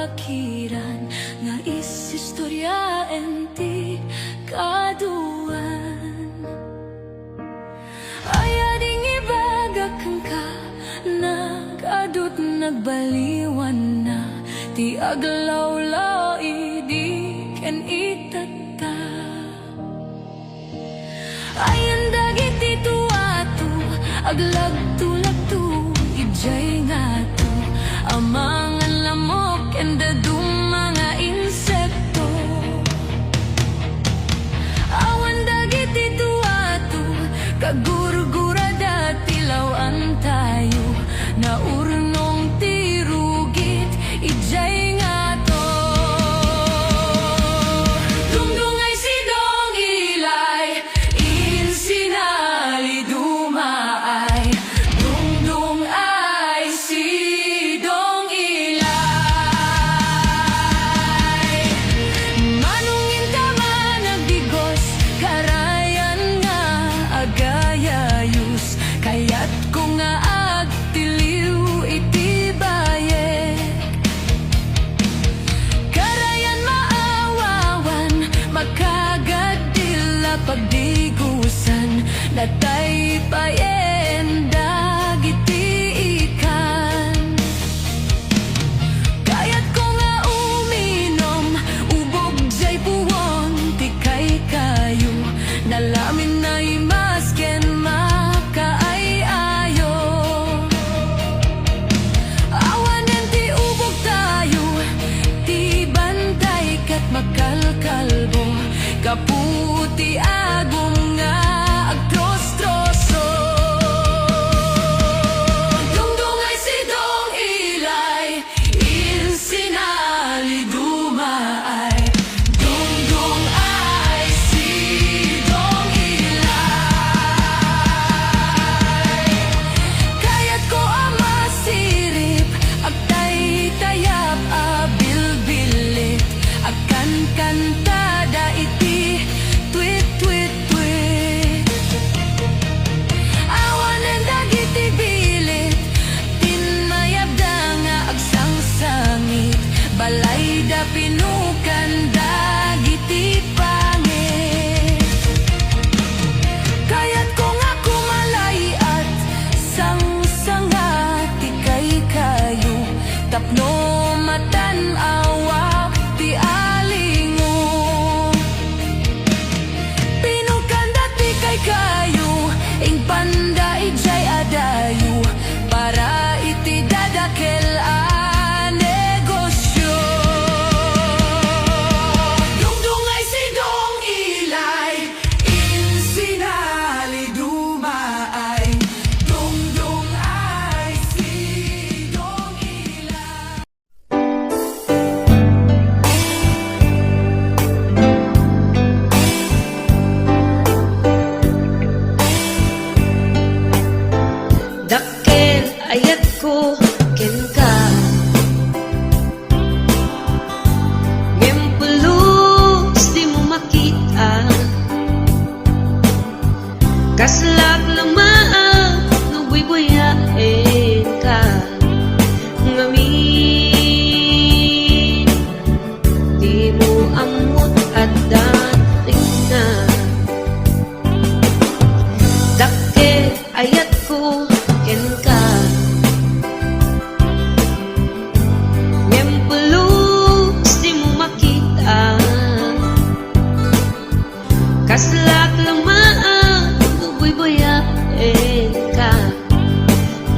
bakiran nga isistorya enti kaduan. Ayaring ibagakang ka nagkadut nagbaliwan na ti aglawlaw idi ken itata. Ayan dagiti tuato aglagtu-lagtu ijay nga to amang lamok ken dadum mga insekto. Awan dagiti tuato kagurgurada tilawan tayo na urnong tirugit ijay nga to. Dungdungay sidong ilay insinali dumaay. Dungdung ay sidong ilay. Manungin ka man nagdigos karayan nga agayayus kaya't ko nga agtiliw iti bayek. Karayan maawawan makagadila pagdigusan natay payen dagiti ikan. Kaya't ko nga uminom ubog jay puwon ti kay kayo nalamin na imasken makaayayo. Awanen ti ubog tayo ti bantay kat makalkalbo kaputi agum nga agtros-troso. Dungdungay sidong ilay insinali dumaay. Dungdung ay sidong ilay. Kaya't ko amasirip agtay tayap abilbilit akan kantada iti tweet tweet tweet. Awanen dagiti bilit tinmayabda nga agsangsangit balay da pinukan dagiti pangit. Kaya't ko nga kumalay at sangsanga ti kay kayo tapno matan awak ti alingo. Pinukan dati kay kayo ing panda ijay adayo para iti dadakel a negosyo. Dungdungay sidong ilay insinali dumaay. Dungdung ay sidong ilay. Dakkel ayat ko ken ka ngempulus di mo makita kaslag lamaan no buy-buyain ka ngamin di mo amot at dating na. Dakkel ayat ko ken ka ngempulus di mo makita kaslak lamaan no buy-buyain ka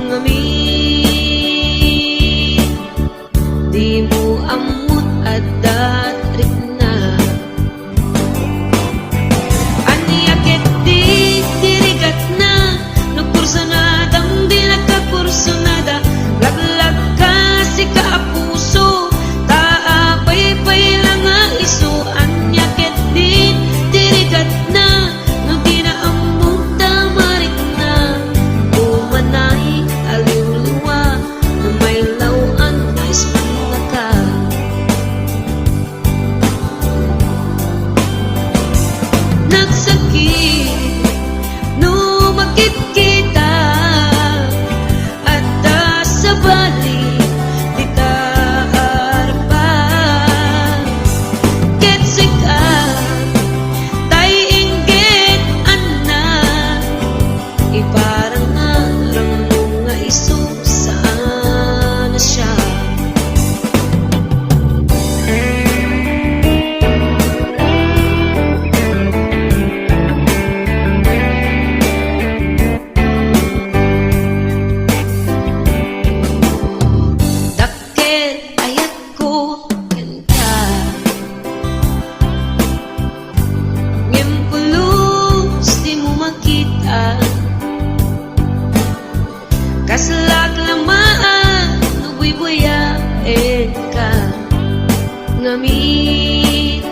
ngamin di mo amot at datrik na. Aniakit di dirigat na no kursanadang di nagkakursanada laglag ka si kaapuso taapay-pay lang nga iso. Anyakit di dirigat na no di na amot tamarik na umanay aliw-liwa na may lawan na ispila ka. Nagsakit no makikita at sa balik di ka arpa Kaslak lamaan nubuy-buyain ka ngamin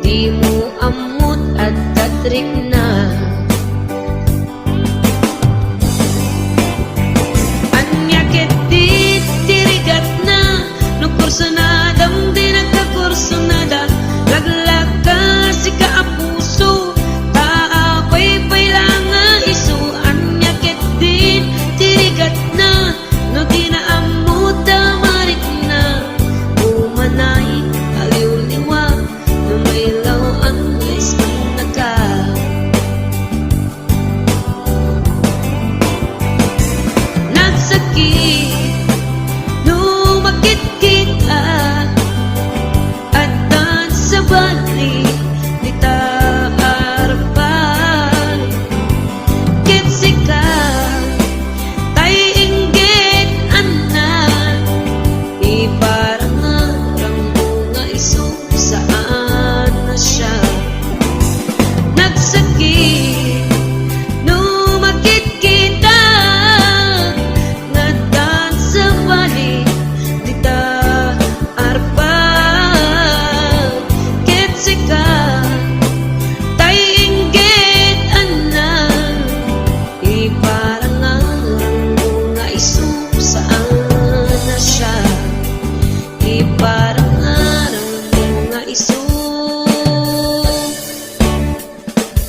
di mo amot at tatrik na anyakit di tirigat na no kurso na dam di nagkakurso na da laglag ka si kaapuso taapay-pay lang nga iso anyakit din tirigat na no di na amot damarik na umanay aliw-liwa no may law ang isang naka nagsakit numakit kita at dan sa balik di taarpan kitsika tay inggit anak iparangarang mga iso saan na siya nagsakit numakit kita nadan sa balik di taarpan kitsika tay inggit anak iparangarang mga iso saan na siya iparangarang mga iso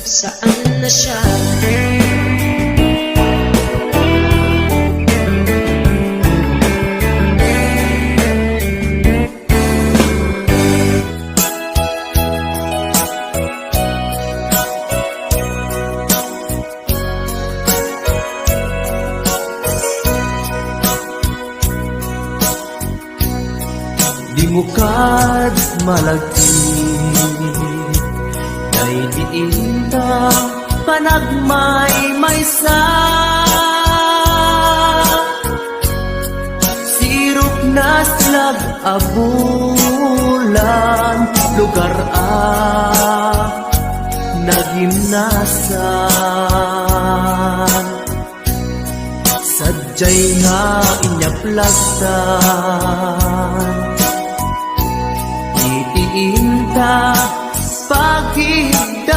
saan na siya Di mo kad malagti Day diinta panagmay maysa Sirup na slag abulan lugar nagimnasan Sadyay nga inyaplagtan Itiinta pagigdaan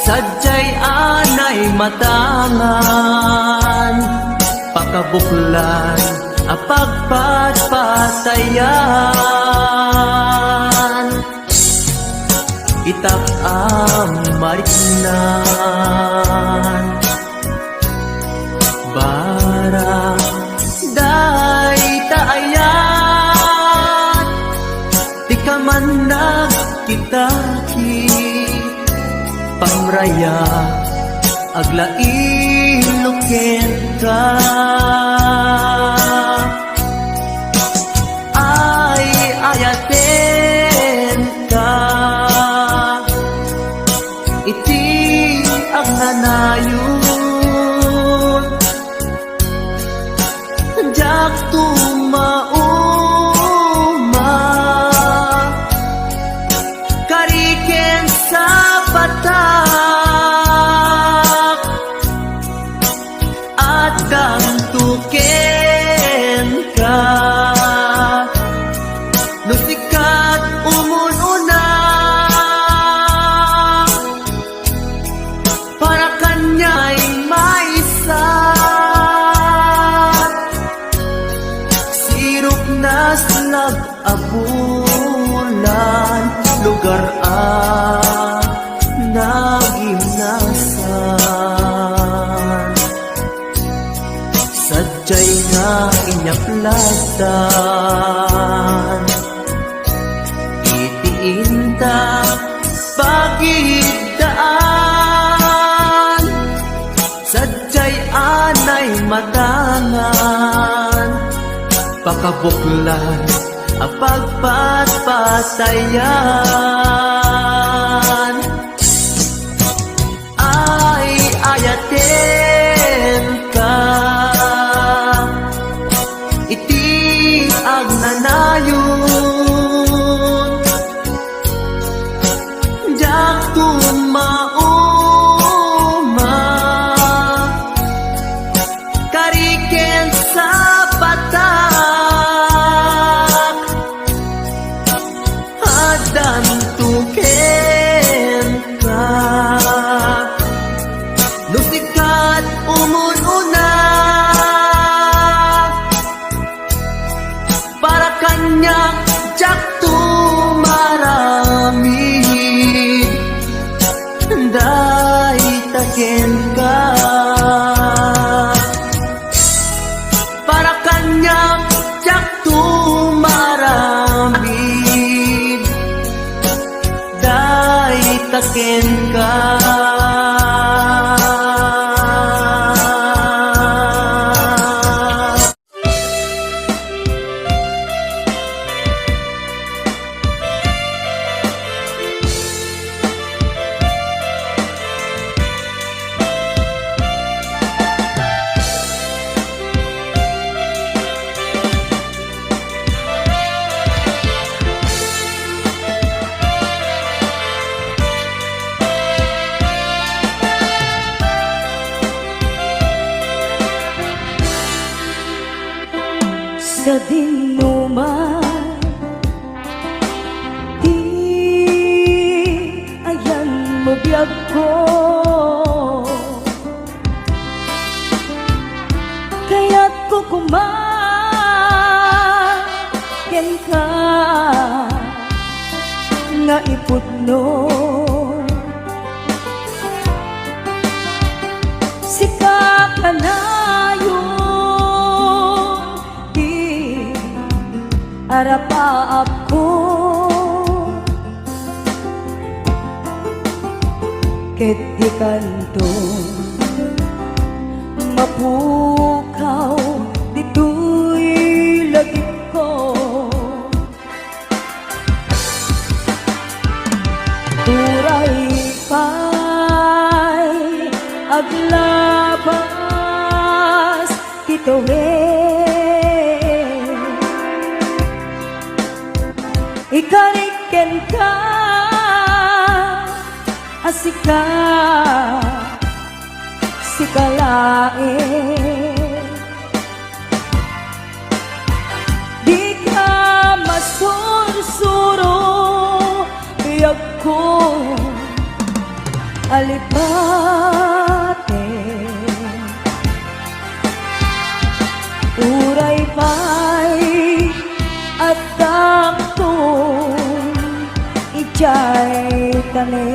Sadyay anay matangan Pakabuklan apagpatpatayan Itak ang mariknan Bara day taayat Di ka man nagkitaki Pamraya aglain luken ka Ay ayaten ka Iti ang nanayon Jak tumauma Kariken sa patak At damtuken ka Nusikat umununa Para kanya'y maisa Sirup na slag abulan Lugar nagimnasan Sadyay nga inyaplagtan Itiinta pagigdaan Sadyay anay matangan Pakabuklan apagpatpatayan Ay ayaten ka Iti ang nanayon Jak tumaon Day taken ka para kanyang tiyak tumarambig. Day taken ka sa dinuman, di ayan mo biyag ko, kaya't kukumakin ka nga iputno. Sika ka na arapaap ko, ket di kanto mapukaw dito'y lagip ko. Turay pa'y aglabas kituhin, ikariken ka asika sikalain, di ka masursuro biyag ko alipate. Uray pa'y at ijay tane.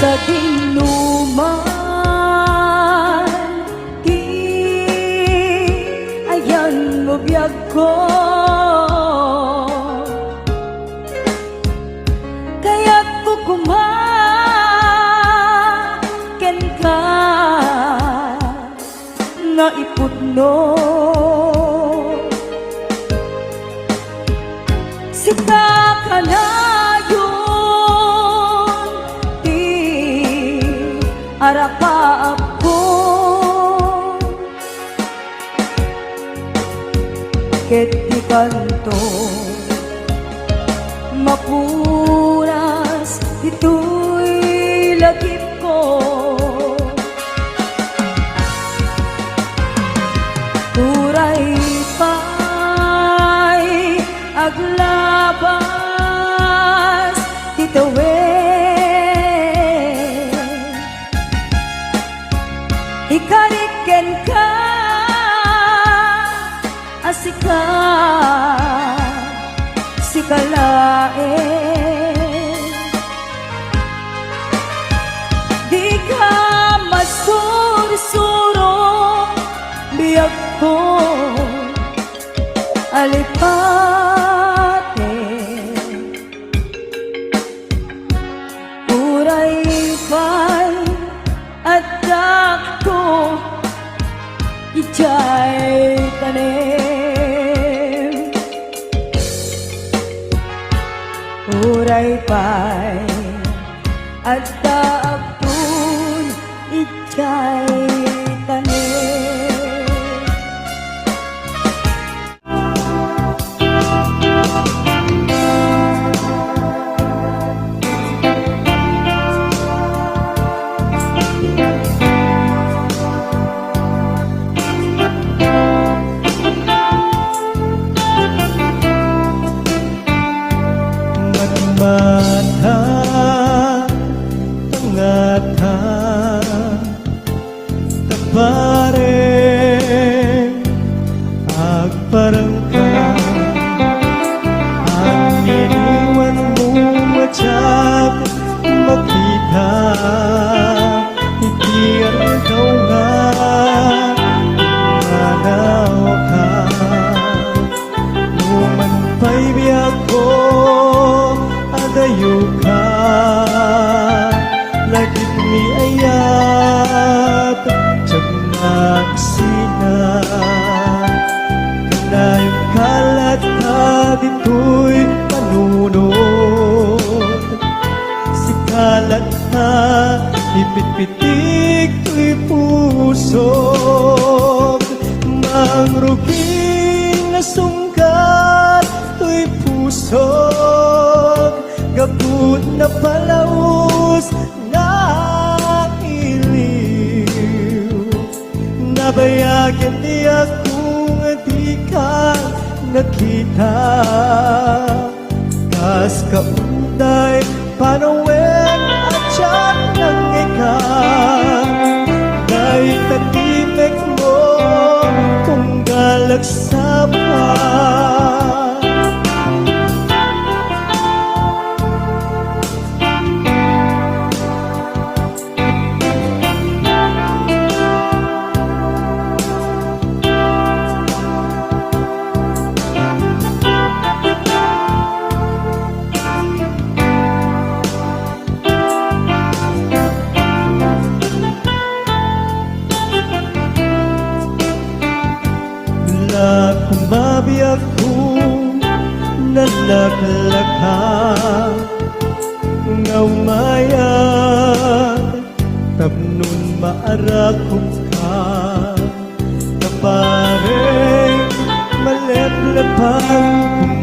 Sa dinuman, di ayan mo biyag ko, kaya't kukumaken ka nga iputno. Sika ka na arapaap ko, ket di kanto mapuras ito'y lagip ko. Turay pa'y aglabas titawin, ikariken ka asika sikalain, di ka masursuro biyag ko alipate. Uray pa'y adak ko Ijay tanim Uray pa'y at taapun Ijay tanim Mata tangata tabareng agparangka ang iniwan mo matyak makita ikaw nga nanaw ka Numan pa'y biyak ko adayo ka Lagit mi ayat Tiyag magsina Kanayong kalat ka dito'y panunod Si kalat na ipit-pitik to'y pusok Mangruging na sungkat to'y pusok Gabut na palaos na iliw Nabayagan di akong di ka nakita Kas kaunday panawen at siyak ng ikaw Dahil tatimek mo kung galagsa pa Kumabi ako nalaklaka Ngaumayan Tapnon maarakot ka Kapareng maleplepang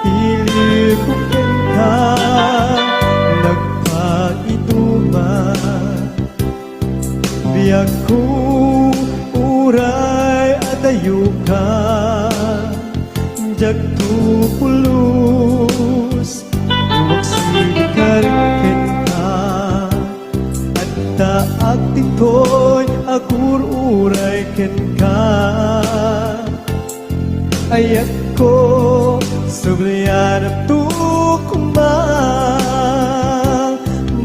Ilikukin ka Nagpaituman Biyak ko uray adayo ka Jagto pulus Magsikarken ka At taag tito'y agur uray ken ka Ayat ko sublian at tukumang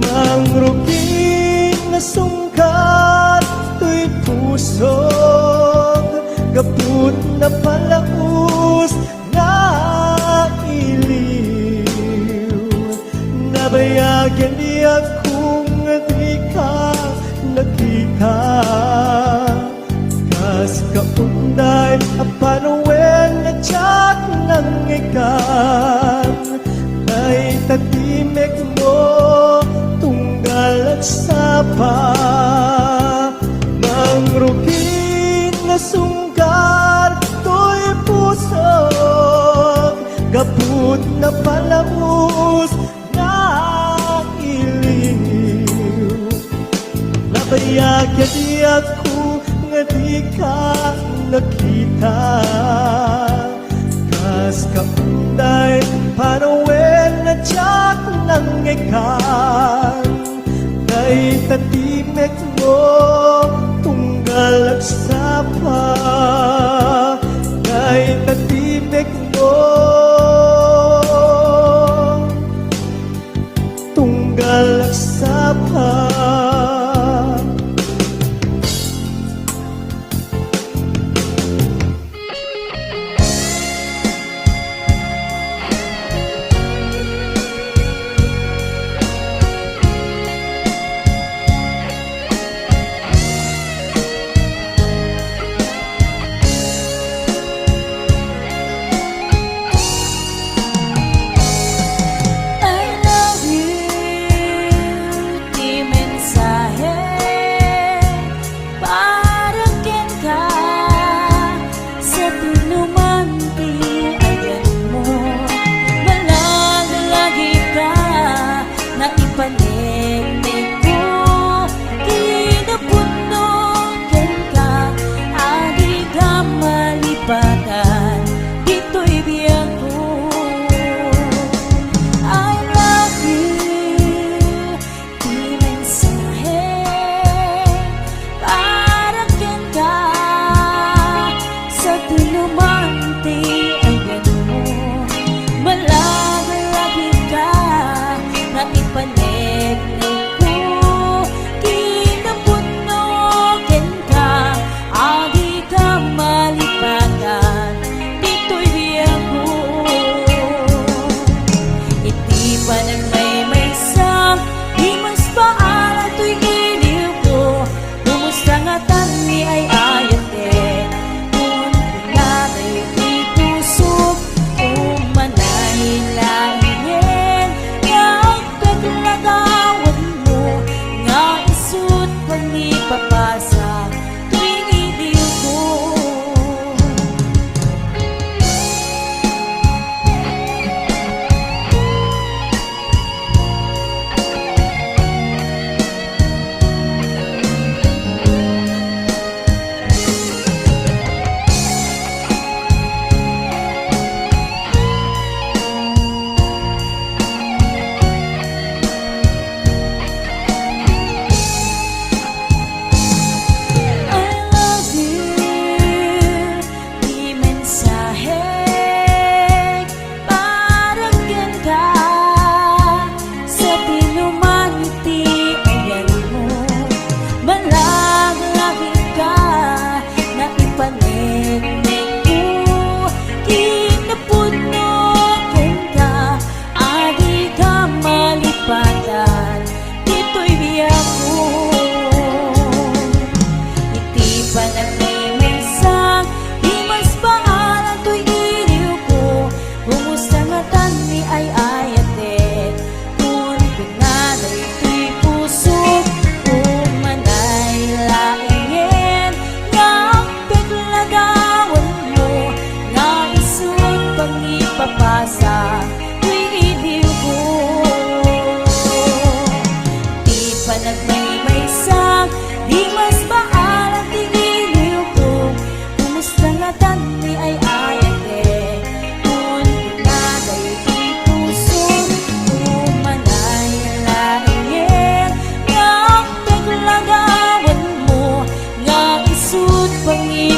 Mangruging na sungkat to'y pusok Gaput na palaos na iliw Nabayagan di akong di ka nakita Kas kaunday apanawen na tiyak ng ikan Ay tatimek mo tunggal at sapa Mangruging na sunggar to'y pusok Gaput na palaos na iliw Nabayagan di ako nga di ka nakita Kas kaunday panawen na tiyak ng ikan Ay tatimek mo tunggal at sapa Ay tatimek mo tunggal at sapa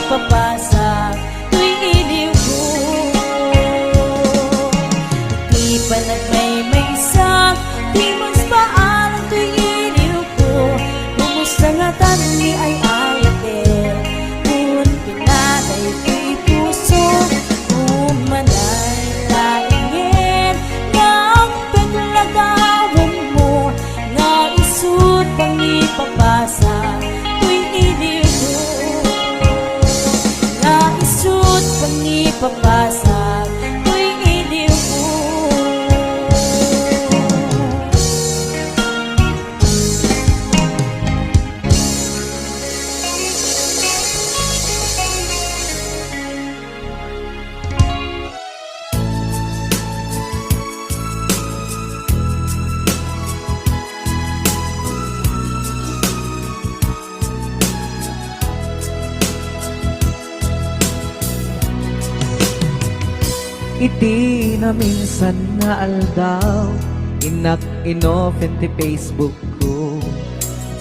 ipapasa tuwing iliw ko. Di pa nagmay-maysa, di mas paalam tuwing iliw ko. Kumusta nga tani ay ayate, ngunit pinaday ko'y puso. Umanay laingin, nga ang paglagawan mo, nga isut pang ipapasa tuwing iliw ko. Nga isut pang ipapasa tuwing iliw ko. Iti na minsan nga aldaw, inak inopen ti Facebook ko.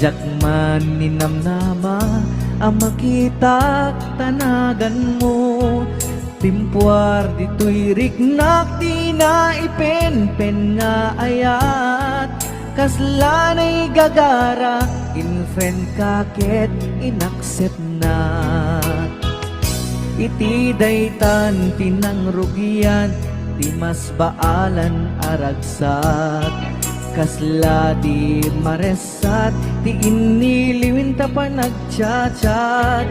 Jak man ninamnama, ang makita tanagan mo. Timpuar dito'y rignak, di na ipen-pen nga ayat. Kaslanay gagara, in friend kaket inaccept na. Iti daytan pinangrugian, di mas baalan aragsat. Kasla di maresat, di iniliwin ta pa nagchat-chat.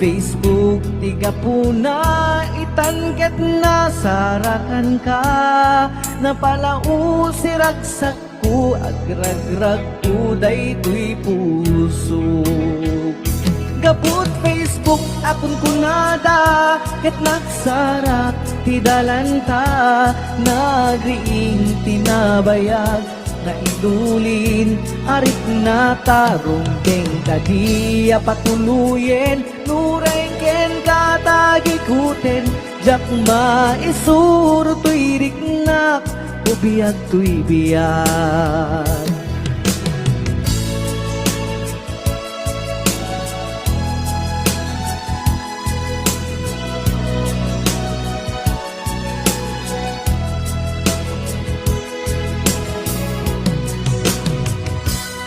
Facebook tiga puna, itanket na sarakan ka. Napalau si ragsak ko, agrag-rag ko daytoy puso. Gabut Facebook akon kunada, ket nagsarak ti dalanta. Nagriing tinabayag, na idulin arit na tarumbeng kadiya patuluyen. Nuray ken katagikuten, jak maisuro tuy riknak, ubiyag tuy biyag.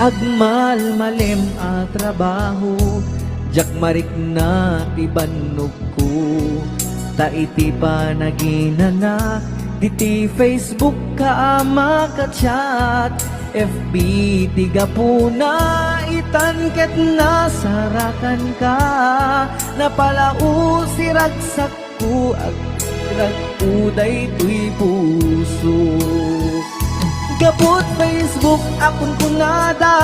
Agmal malem a trabaho, jak marik na ti bannog ko. Ta iti pa naginana, diti Facebook ka ama ka chat. FB tiga puna, itanket na sarakan ka. Napalau si ragsak ko, agrag uday tuy puso. Gabut Facebook akon kunada,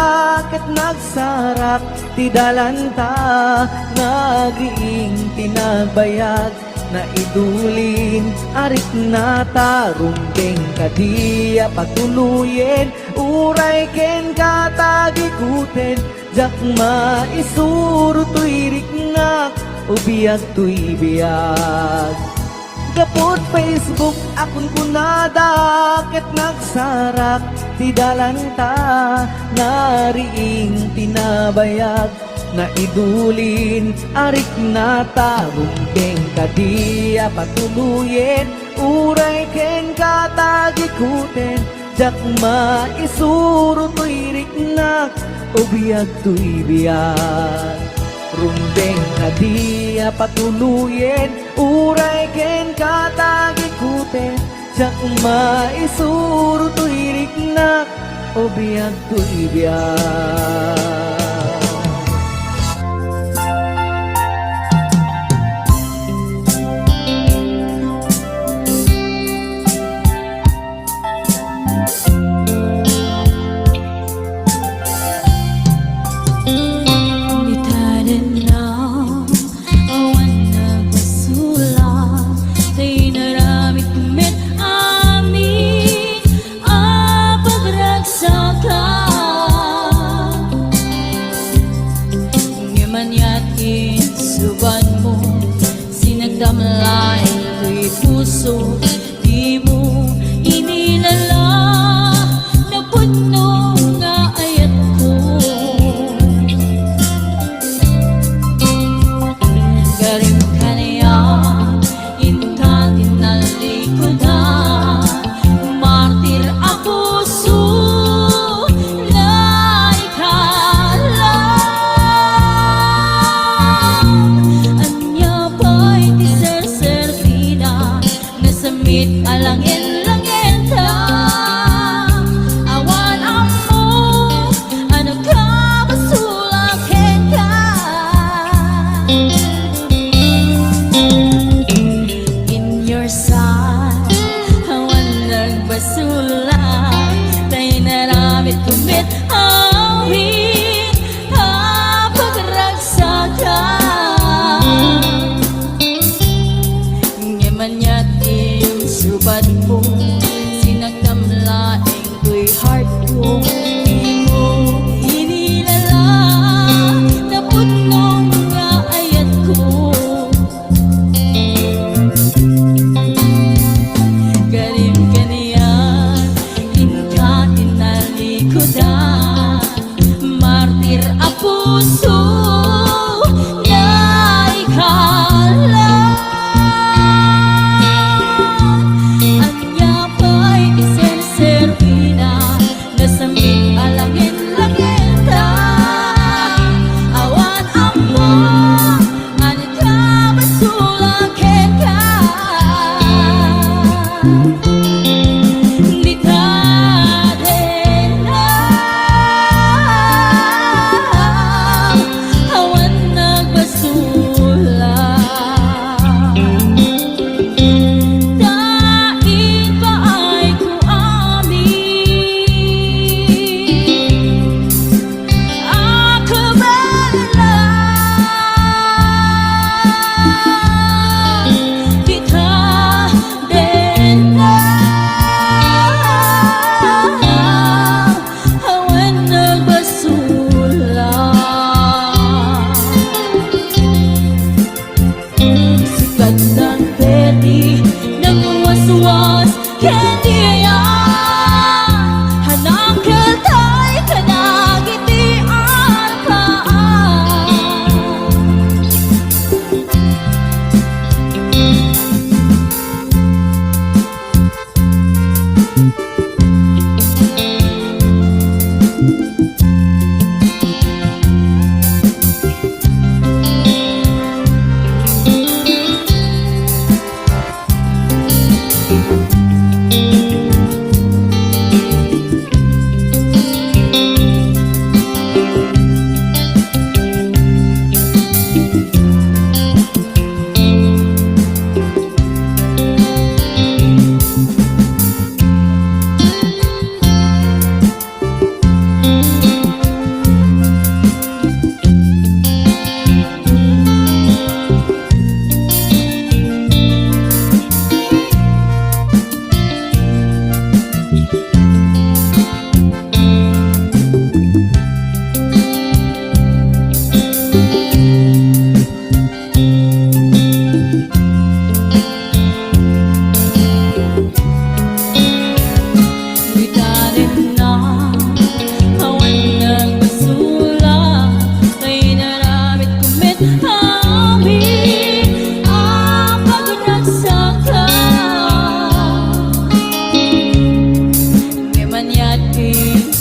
ket nagsarak ti dalanta. Nagriing tinabayag, na idulin arit na tarumbeng kadiya patuluyen. Uray ken katagikuten, jak maisuro tuy riknak, ubiyag tuy biyag. Gapot Facebook akon kunada, ket nagsarak ti dalanta. Nariing tinabayag, na idulin arik na tarumbeng kadiya patuluyen. Uray ken katagikuten, jak maisuro tuy riknak, ubiyag tuy biyag. Rumbeng kadiya patuluyen, uray ken katagikuten, jak maisuro tuy riknak, ubiyag tuy biyag. Damlay ko'y puso, di mo inilala, na puno nga ayat ko. Galing Sikat ng pwede ng waswas kaya hanang katay kanagitian pa.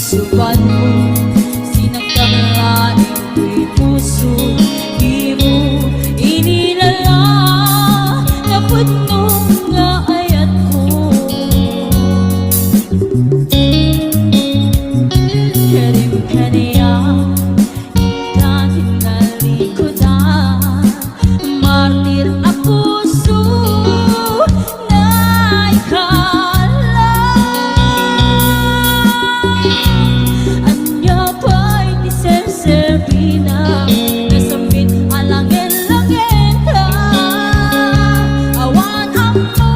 Suban mo, sinagkamlaan ko'y puso. Di mo inilala na puno nga ayat ko. Karim ka niya, kahit nalikodan, martir ang puso na ikala. Anya pa'y di ser-servina, nasambit alangin-langin ka. Awan ang mo,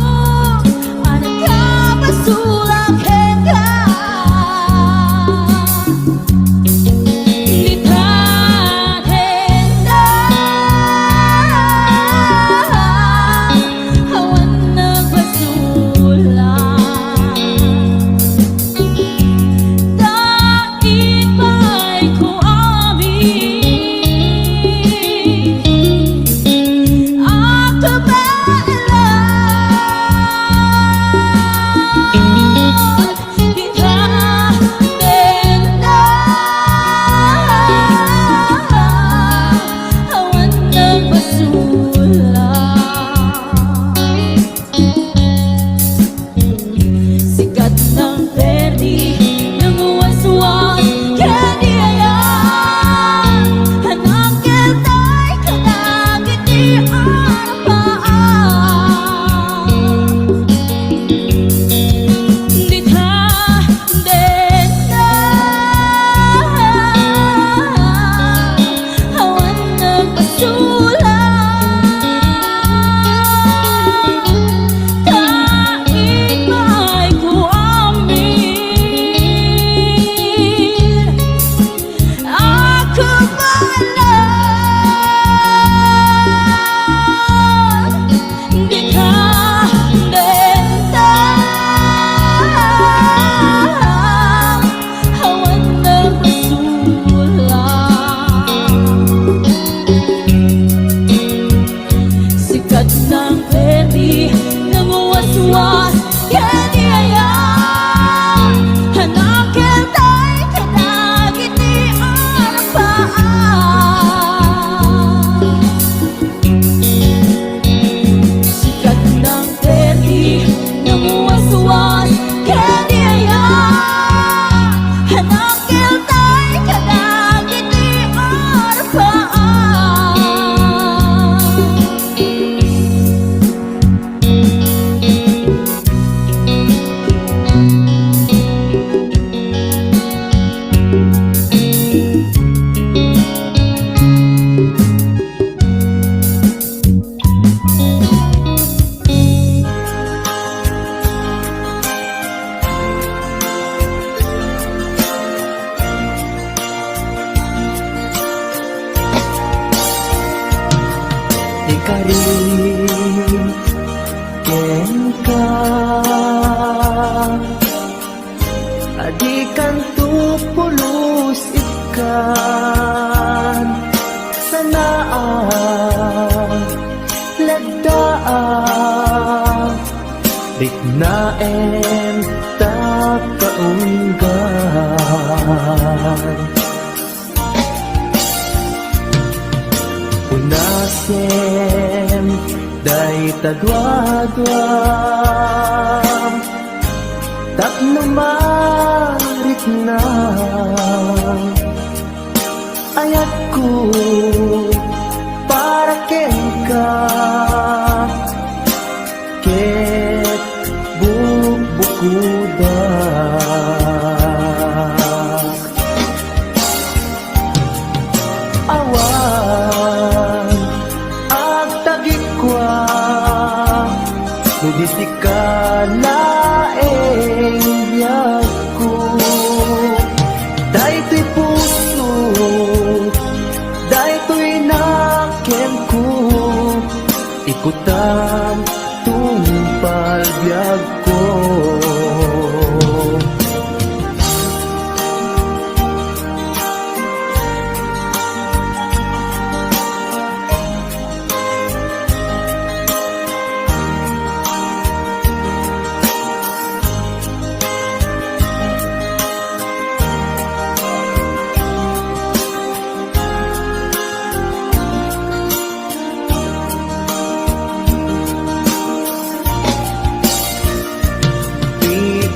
anak ka basulakin ka. Lithahin na, awan nagbasula. Daig ko amin ang kabalan. Lithahin na, awan nagbasula. Sikat ng perdi ng waswas kaya hanang kita'y kanagitian pa. Lithahin na, awan nagbasula. Daig ba'y ko amin ang kabalan. Lithahin na, awan nagbasula. Sikat ng pwede ng waswas kaya hanang kita'y kanagitian pa. Sikat ng pwede ng waswas kaya hanang kita'y kanagitian pa. Ikaw rin ken ka adi kan tu pulos ikan sanaan lagdaan Bignaen ta kaunggan Unasem day tadwadwam Tapno marit na Ayat ko para ken ka Ket bubukudak Awan agtagikwa Nudisi ka laeng biyagko Daytoy puso Daytoy naken ko Ikutan tumpal biyag ko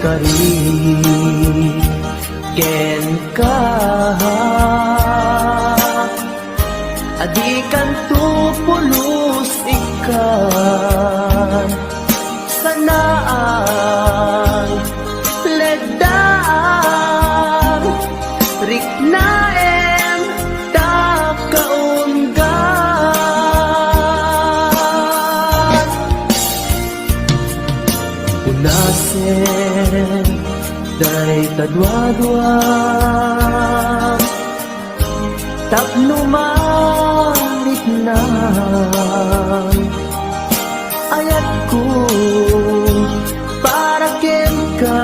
Kari ken ka adi kan tu pulos ikan sanaan ledaan riknaen ta kaunggan Unasen day tadwadwam Tapno marit na Ayat ko para ken ka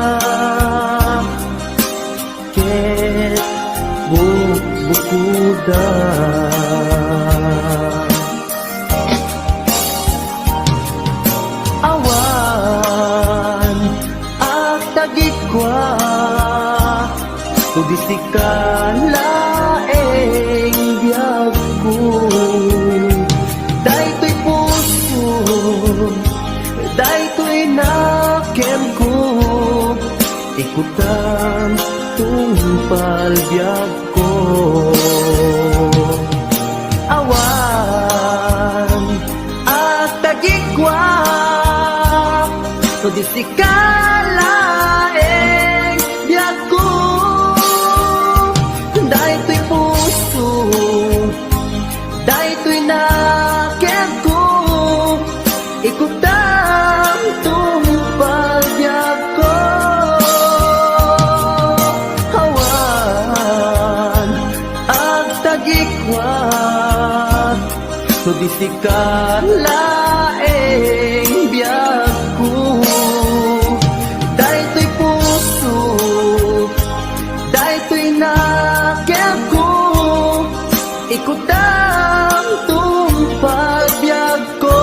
Ket bubukudak Awan agtagikwa Tudisi ka laeng biyag ko Daytoy puso Daytoy naken ko Ikutan tumpal biyag ko Awan agtagikwa Tudisi ka laeng biyag ko Daytoy puso Daytoy naken ko Ikutan tumpal biyag ko Hawan agtagikwa Tudisi ka laeng biyag ko Daytoy puso Daytoy naken ko Ikutan tumpal biyag ko